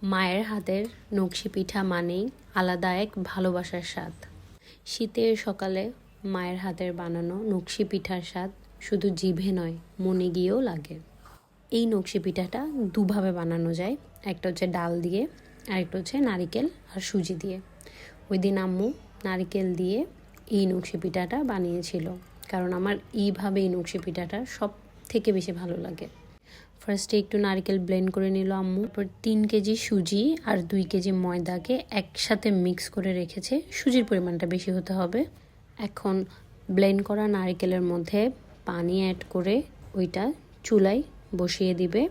মায়ের হাতের নকশি পিঠা মানেই আলাদা এক ভালোবাসার স্বাদ। শীতের সকালে মায়ের হাতের বানানো নকশি পিঠার স্বাদ শুধু জিভে নয়, মনে গিয়েও লাগে। এই নকশি পিঠাটা দুভাবে বানানো যায়। একটা হচ্ছে ডাল দিয়ে, আরেকটা হচ্ছে নারিকেল আর সুজি দিয়ে। ওই দিন আম্মু নারিকেল দিয়ে এই নকশি পিঠাটা বানিয়েছিল, কারণ আমার এইভাবে এই নকশি পিঠাটা সব থেকে বেশি ভালো লাগে। ফার্স্টে একটু নারকেল ব্লেন্ড করে নিল আম্মু। তারপর 3 কেজি সুজি আর 2 কেজি ময়দাকে একসাথে মিক্স করে রেখেছে। সুজির পরিমাণটা বেশি হতে হবে। এখন ব্লেন্ড করা নারকেলের মধ্যে পানি অ্যাড করে ওইটা চুলায় বসিয়ে দিবে।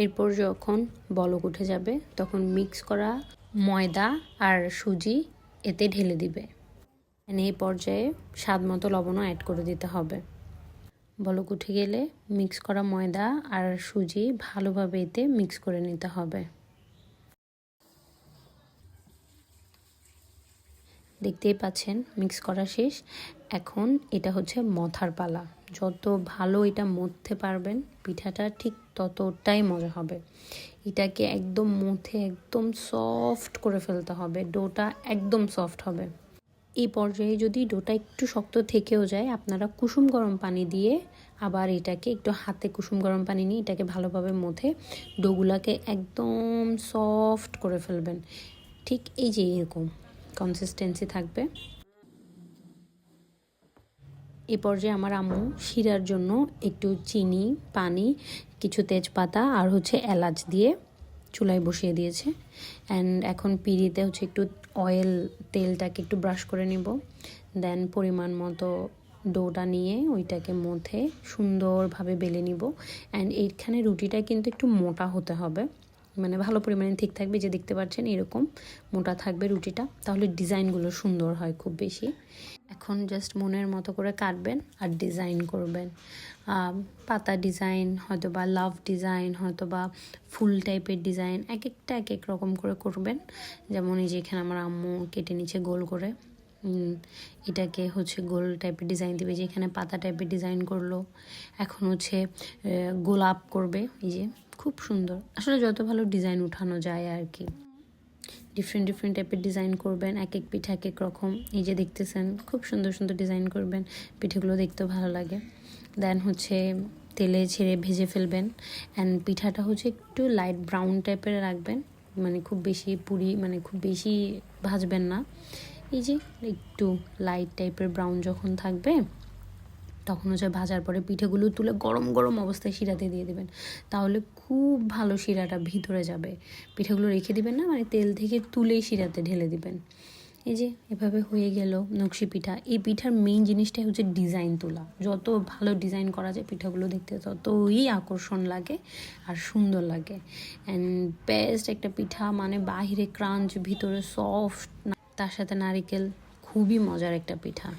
এরপর যখন বলক উঠে যাবে তখন মিক্স করা ময়দা আর সুজি এতে ঢেলে দিবে। এই পর্যায়ে স্বাদ মতো লবণও অ্যাড করে দিতে হবে। বলক উঠে গেলে মিক্স করা ময়দা আর সুজি ভালোভাবে এতে মিক্স করে নিতে হবে। দেখতেই পাচ্ছেন মিক্স করা শেষ। এখন এটা হচ্ছে মথার পালা। যত ভালো এটা মথতে পারবেন পিঠাটা ঠিক ততটাই মজা হবে। এটাকে একদম মথে একদম সফট করে ফেলতে হবে। ডোটা একদম সফট হবে। এই পর্যায়ে যদি ডোটা একটু শক্ত থেকেও যায়, আপনারা কুসুম গরম পানি দিয়ে আবার এটাকে একটু হাতে কুসুম গরম পানি নিয়ে এটাকে ভালোভাবে মথে ডোগুলাকে একদম সফট করে ফেলবেন। ঠিক এই যে এরকম কনসিস্টেন্সি থাকবে। এই পর্যায়ে আমার আম্মু শিরার জন্য একটু চিনি, পানি, কিছু তেজপাতা আর হচ্ছে এলাচ দিয়ে চুলায় বসিয়ে দিয়েছে। অ্যান্ড এখন পিঁড়িতে হচ্ছে একটু তেলটাকে একটু ব্রাশ করে নিব। দেন পরিমাণ মতো ডোটা নিয়ে ওইটাকে মধ্যে সুন্দরভাবে বেলে নিব। অ্যান্ড এইখানে রুটিটা কিন্তু একটু মোটা হতে হবে, মানে ভালো পরিমাণে ঠিক থাকবে। যে দেখতে পাচ্ছেন এরকম মোটা থাকবে রুটিটা, তাহলে ডিজাইনগুলো সুন্দর হয় খুব বেশি। এখন জাস্ট মনের মতো করে কাটবেন আর ডিজাইন করবেন। পাতা ডিজাইন, হয়তো বা লাভ ডিজাইন, হয়তো বা ফুল টাইপের ডিজাইন, এক একটা এক এক রকম করে করবেন। যেমন এই যে এখানে আমার আম্মু কেটে নিচ্ছে গোল করে, এটাকে হচ্ছে গোল টাইপের ডিজাইন দেবে। যে এখানে পাতা টাইপের ডিজাইন করলো। এখন হচ্ছে গোলাপ করবে। এই যে খুব সুন্দর, আসলে যত ভালো ডিজাইন উঠানো যায় আর কি। ডিফারেন্ট টাইপের ডিজাইন করবেন। এক এক পিঠা এক এক রকম। এই যে দেখতেছেন খুব সুন্দর ডিজাইন করবেন। পিঠেগুলো দেখতেও ভালো লাগে। দেন হচ্ছে তেলে ছেড়ে ভেজে ফেলবেন। অ্যান্ড পিঠাটা হচ্ছে একটু লাইট ব্রাউন টাইপের রাখবেন, মানে খুব বেশি মানে খুব বেশি ভাজবেন না। এই যে একটু লাইট টাইপের ব্রাউন যখন থাকবে তখন হচ্ছে ভাজার পরে পিঠেগুলো তুলে গরম অবস্থায় শিরাতে দিয়ে দেবেন। তাহলে খুব ভালো শিরাটা ভিতরে যাবে। পিঠেগুলো রেখে দিবেন না, মানে তেল থেকে তুলেই শিরাতে ঢেলে দিবেন। এই যে এভাবে হয়ে গেল নকশি পিঠা। এই পিঠার মেইন জিনিসটাই হচ্ছে ডিজাইন তোলা। যত ভালো ডিজাইন করা যায় পিঠাগুলো দেখতে ততই আকর্ষণ লাগে আর সুন্দর লাগে। অ্যান্ড বেস্ট একটা পিঠা, মানে বাহিরে ক্রাঞ্চ, ভিতরে সফট, তার সাথে নারিকেল, খুবই মজার একটা পিঠা।